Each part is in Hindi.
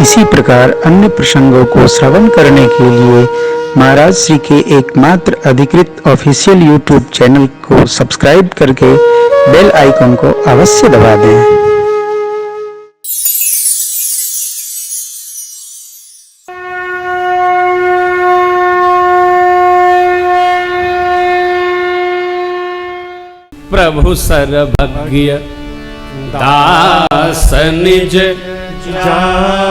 इसी प्रकार अन्य प्रसंगों को श्रवण करने के लिए महाराज श्री के एकमात्र अधिकृत ऑफिशियल यूट्यूब चैनल को सब्सक्राइब करके बेल आइकन को अवश्य दबा दें। प्रभु सर्वज्ञ दास निज जानी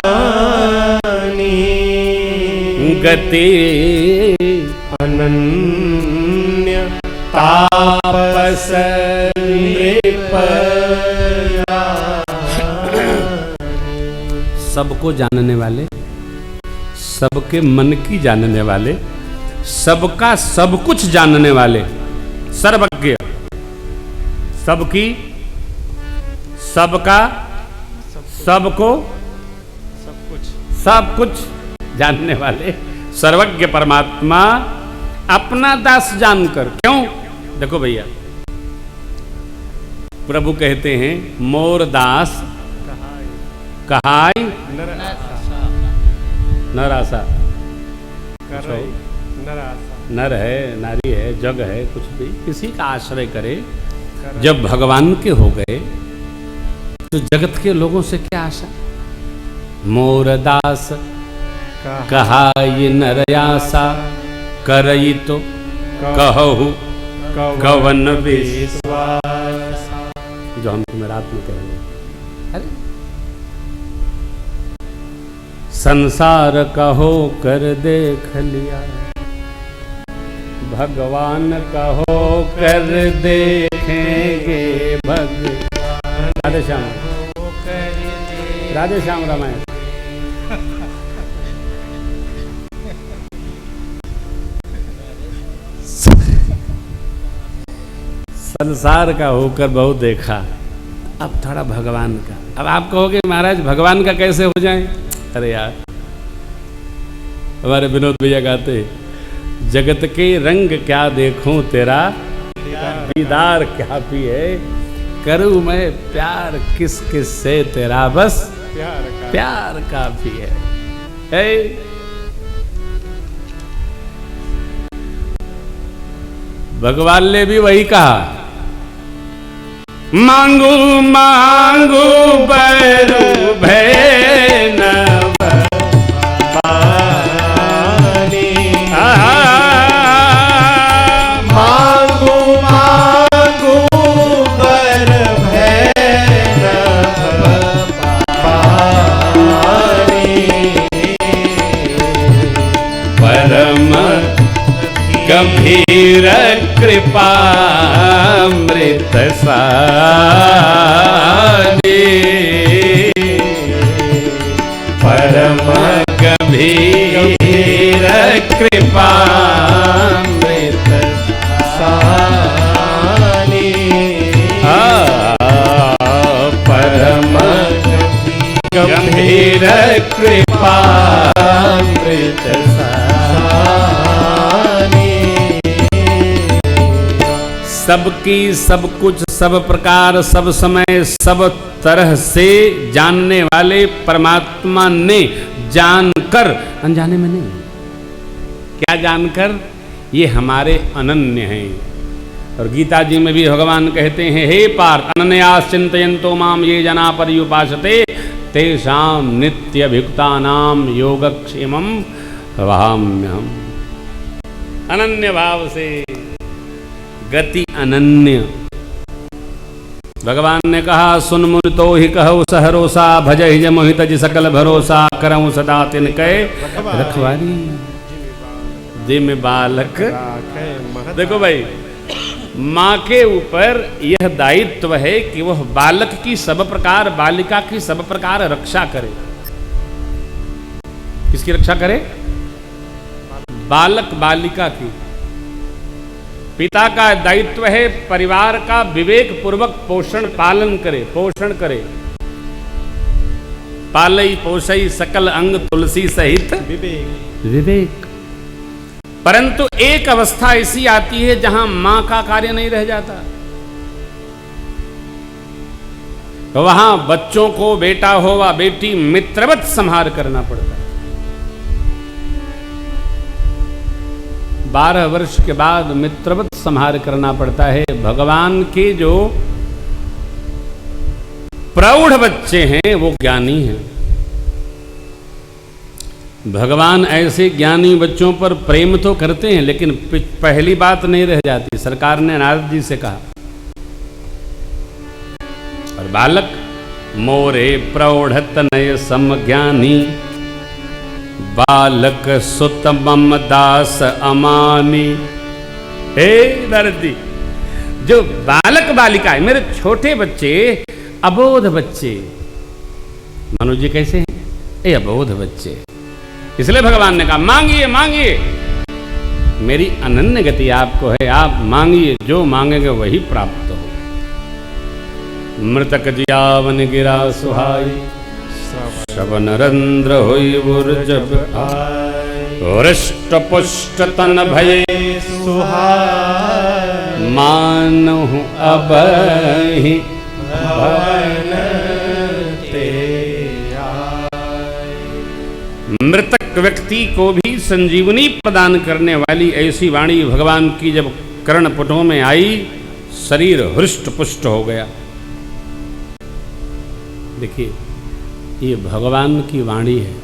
गति अनन्य तापस नृपया। सबको जानने वाले, सबके मन की जानने वाले, सबका सब कुछ जानने वाले, सर्वज्ञ, सबकी, सबका, सबको, सब कुछ जानने वाले सर्वज्ञ परमात्मा अपना दास जानकर, क्यों? देखो भैया, प्रभु कहते हैं मोर दास कहाई नरासा। नर है, नारी है, जग है, कुछ भी किसी का आश्रय करे। जब भगवान के हो गए तो जगत के लोगों से क्या आशा? मोर दास कहाई नरयासा, करई तो कहु कवन विश्वास। जो हम तुम्हें रात में कह रहे, अरे संसार कहो कर देख लिया, भगवान कहो कर देखेंगे भगवान। राधे श्याम, राधे श्याम रामायण। संसार का होकर बहुत देखा, अब थोड़ा भगवान का। अब आप कहोगे महाराज भगवान का कैसे हो जाए? अरे यार, हमारे विनोद भैया गाते, जगत के रंग क्या देखूं तेरा दीदार क्या पिए, करूं मैं प्यार किस किस से तेरा बस प्यार काफी है। भगवान ने भी वही कहा, मांगू मांगू बरू भैन गंभीर कृपा अमृत सानी, परम गंभीर कृपा अमृत सानी, परम गंभीर कृपा अमृत सबकी सब कुछ सब प्रकार सब समय सब तरह से जानने वाले परमात्मा ने जानकर, अनजाने में नहीं, क्या जानकर? ये हमारे अनन्य हैं। और गीता जी में भी भगवान कहते हैं, हे पार्थ अनन्यास चिंतयन्तो माम ये जना पर्युपासते तेषां नित्यभियुक्तानां योगक्षेमं वहाम्यहम्। अनन्य भाव से गति अनन्य। भगवान ने कहा, सुन मुनि तो ही कहो सहरोसा, भज हिज मोहित जी सकल भरोसा, करऊं सदा तिन कहे रखवारी, जिम बालक। देखो भाई, माँ के ऊपर यह दायित्व है कि वह बालक की सब प्रकार, बालिका की सब प्रकार रक्षा करे। किसकी रक्षा करे? बालक बालिका की। पिता का दायित्व है परिवार का विवेक पूर्वक पोषण पालन करे, पोषण करे। पालई पोषई सकल अंग तुलसी सहित विवेक। परंतु एक अवस्था ऐसी आती है जहां मां का कार्य नहीं रह जाता। वहां बच्चों को, बेटा हो वा बेटी, मित्रवत संहार करना पड़ता है। 12 वर्ष के बाद मित्रवत संहार करना पड़ता है। भगवान के जो प्रौढ़ बच्चे हैं वो ज्ञानी हैं। भगवान ऐसे ज्ञानी बच्चों पर प्रेम तो करते हैं, लेकिन पहली बात नहीं रह जाती। सरकार ने नारद जी से कहा, और बालक मोरे प्रौढ़ तनय समज्ञानी, बालक सुत मम दास अमानी। हे नारद जी, जो बालक बालिका है, मेरे छोटे बच्चे, अबोध बच्चे, मनु जी कैसे हैं? ये अबोध बच्चे। इसलिए भगवान ने कहा मांगिए मांगिए, मेरी अनन्य गति आपको है, आप मांगिए, जो मांगेंगे वही प्राप्त हो। मृतक जियावन गिरा सुहाई, श्रवण रंध्र होई जब हृष्ट पुष्ट तन भये सुहाई, मानहु अबहि भवन ते आए। मृतक व्यक्ति को भी संजीवनी प्रदान करने वाली ऐसी वाणी भगवान की जब कर्णपुटों में आई, शरीर हृष्ट पुष्ट हो गया। देखिए, ये भगवान की वाणी है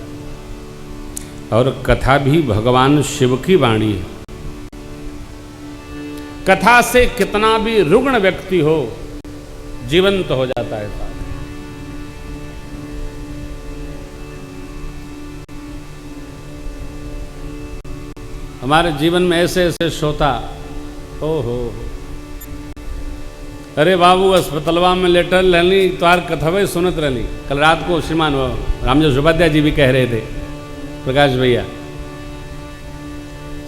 और कथा भी भगवान शिव की वाणी है। कथा से कितना भी रुग्ण व्यक्ति हो, जीवंत हो जाता है साथ। हमारे जीवन में ऐसे ऐसे श्रोता, ओहो, अरे बाबू अस्पतलवा में लेटल रहनी तोहार कथवे सुनत रहनी। कल रात को श्रीमान रामजोश उपाध्याय जी भी कह रहे थे, प्रकाश भैया,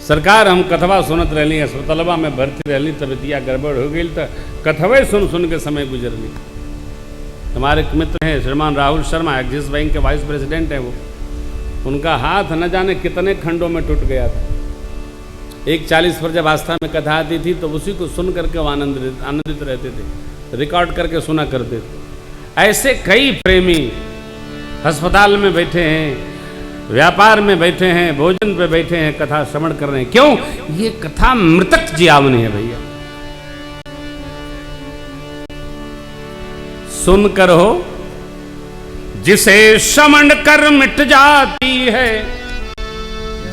सरकार हम कथवा सुनत रहनी, अस्पतलवा में भर्ती रहनी, तबियतिया गड़बड़ हो गई तो कथवे सुन सुन के समय गुजरनी। हमारे मित्र हैं श्रीमान राहुल शर्मा, एक्सिस बैंक के वाइस प्रेसिडेंट हैं वो, उनका हाथ न जाने कितने खंडों में टूट गया था। 1:40 पर जब आस्था में कथा आती थी तो उसी को सुन करके वो आनंदित रहते थे, रिकॉर्ड करके सुना करते थे। ऐसे कई प्रेमी अस्पताल में बैठे हैं, व्यापार में बैठे हैं, भोजन पे बैठे हैं, कथा श्रवण कर रहे हैं। क्यों? ये कथा मृतक जियावनी है भैया। सुनकर हो जिसे श्रवण कर मिट जाती है,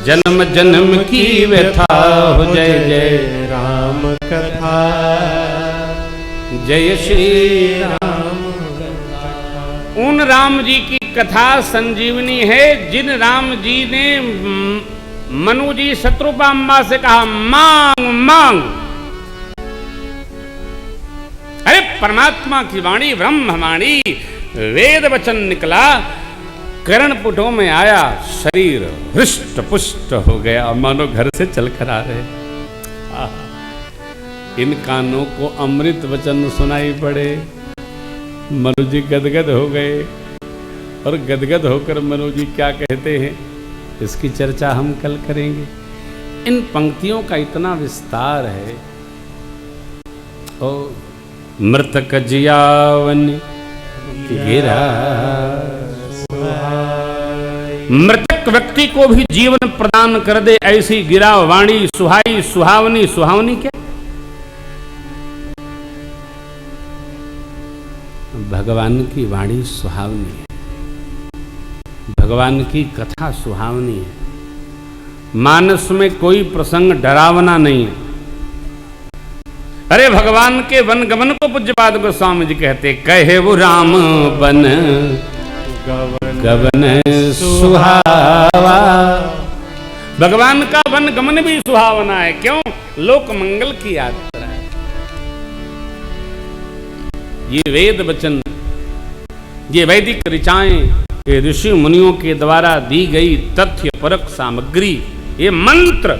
जन्म जन्म की व्यथा हो। जय जय राम कथा, जय श्री राम। उन राम जी की कथा संजीवनी है जिन राम जी ने मनु जी शत्रुपाम्बा से कहा मांग मांग। अरे परमात्मा की वाणी, ब्रह्मवाणी, वेद वचन निकला, कर्णपुटों में आया, शरीर हृष्ट पुष्ट हो गया, मानो घर से चल कर आ रहे। इन कानों को अमृत वचन सुनाई पड़े, मनु जी गदगद हो गए। और गदगद होकर मनु जी क्या कहते हैं, इसकी चर्चा हम कल करेंगे। इन पंक्तियों का इतना विस्तार है। ओ मृतक जियावन गिरा, मृतक व्यक्ति को भी जीवन प्रदान कर दे ऐसी गिरा वाणी, सुहाई सुहावनी। सुहावनी क्या? भगवान की वाणी सुहावनी है, भगवान की कथा सुहावनी है। मानस में कोई प्रसंग डरावना नहीं है। अरे भगवान के वन गमन को पूज्यपाद गोस्वामी जी कहते, कहे वो राम बन गवन सुहावा। भगवान का वन गमन भी सुहावना है। क्यों? लोक मंगल की यात्रा है। ये वेद वचन, ये वैदिक ऋचाएं, ये ऋषि मुनियों के द्वारा दी गई तथ्य परक सामग्री, ये मंत्र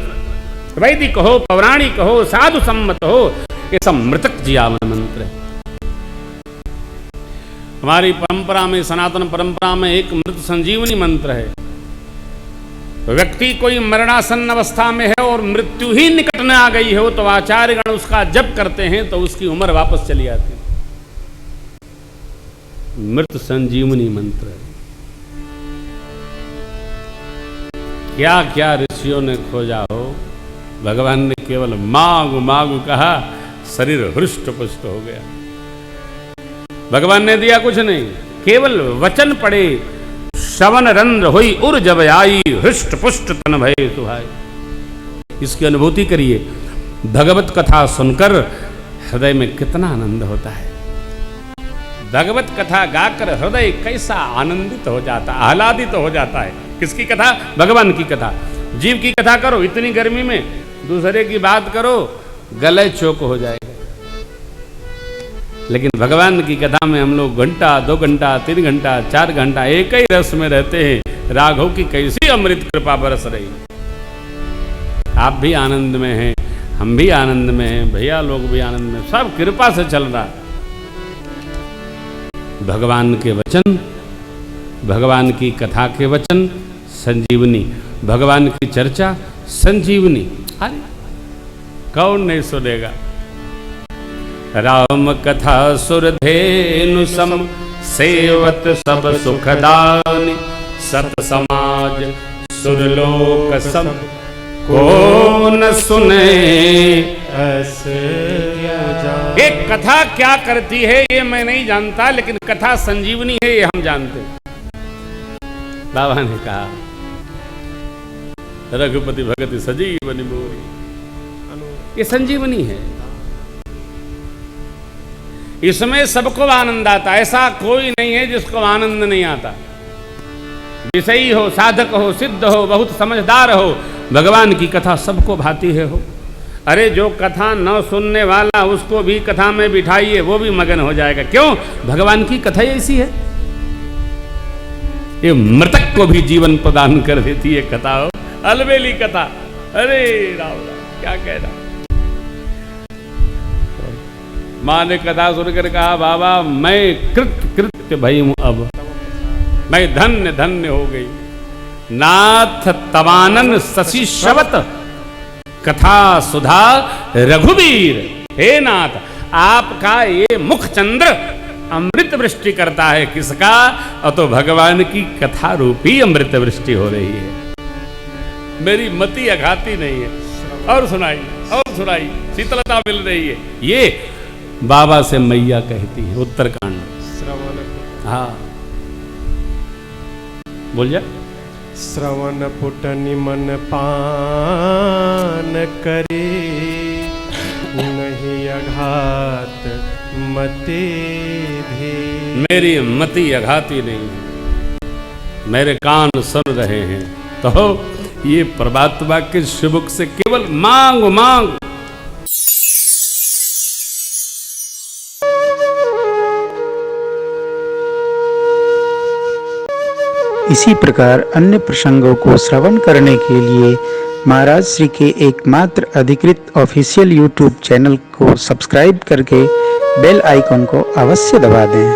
वैदिक हो, पौराणिक हो, साधु सम्मत हो, ये सब मृतक जियावन मंत्र है। हमारी परंपरा में, सनातन परंपरा में एक मृत संजीवनी मंत्र है। व्यक्ति कोई मरणासन्न अवस्था में है और मृत्यु ही निकट में आ गई हो तो आचार्यगण उसका जप करते हैं तो उसकी उम्र वापस चली आती है। मृत संजीवनी मंत्र है। क्या क्या ऋषियों ने खोजा हो, भगवान ने केवल मांगो मांगो कहा, शरीर हृष्ट पुष्ट हो गया। भगवान ने दिया कुछ नहीं, केवल वचन पड़े, श्रवण रंध्र हुई उर जब आई, हृष्ट पुष्ट तन भय सुहाय। इसकी अनुभूति करिए। भगवत कथा सुनकर हृदय में कितना आनंद होता है। भगवत कथा गाकर हृदय कैसा आनंदित हो जाता, आह्लादित हो जाता है। किसकी कथा? भगवान की कथा। जीव की कथा करो, इतनी गर्मी में दूसरे की बात करो, गले चोक हो जाएगा। लेकिन भगवान की कथा में हम लोग घंटा, 2 घंटा, 3 घंटा, 4 घंटा एक ही रस में रहते हैं। राघव की कैसी अमृत कृपा बरस रही। आप भी आनंद में हैं, हम भी आनंद में हैं, भैया लोग भी आनंद में, सब कृपा से चल रहा। भगवान के वचन, भगवान की कथा के वचन संजीवनी, भगवान की चर्चा संजीवनी। अरे कौन नहीं सुनेगा। राम कथा सुरधेनु सम, सेवत सब सुखदानी, सत समाज सुरलोक सम, को न सुने अस ये कथा क्या करती है ये मैं नहीं जानता, लेकिन कथा संजीवनी है ये हम जानते। बाबा ने कहा, रघुपति भगत सजीवनी मोरी, ये संजीवनी है। इसमें सबको आनंद आता, ऐसा कोई नहीं है जिसको आनंद नहीं आता। विषयी हो, साधक हो, सिद्ध हो, बहुत समझदार हो, भगवान की कथा सबको भाती है हो। अरे जो कथा न सुनने वाला उसको भी कथा में बिठाइए, वो भी मगन हो जाएगा। क्यों? भगवान की कथा ऐसी है, ये मृतक को भी जीवन प्रदान कर देती है कथा हो। अलबेली कथा, अरे राम राम क्या कह रहा। माँ ने कथा सुनकर कहा, बाबा मैं कृत्य भई हूं, अब मैं धन्य धन्य हो गई। नाथ तवानन शशि श्रवत, कथा सुधा रघुवीर। हे नाथ, आपका ये मुख चंद्र अमृत वृष्टि करता है। किसका? तो भगवान की कथा रूपी अमृत वृष्टि हो रही है। मेरी मति अघाती नहीं है। और सुनाई, और सुनाई, शीतलता मिल रही है। ये बाबा से मैया कहती है, उत्तरकांड। हाँ बोल जा। श्रवण पुट निमन पान करे, नहीं अघात मते धे। मेरी मति अघाती नहीं, मेरे कान सुन रहे हैं। तो ये परमात्मा के शुभुक से केवल मांग मांग। इसी प्रकार अन्य प्रसंगों को श्रवण करने के लिए महाराज श्री के एकमात्र अधिकृत ऑफिशियल यूट्यूब चैनल को सब्सक्राइब करके बेल आइकन को अवश्य दबा दें।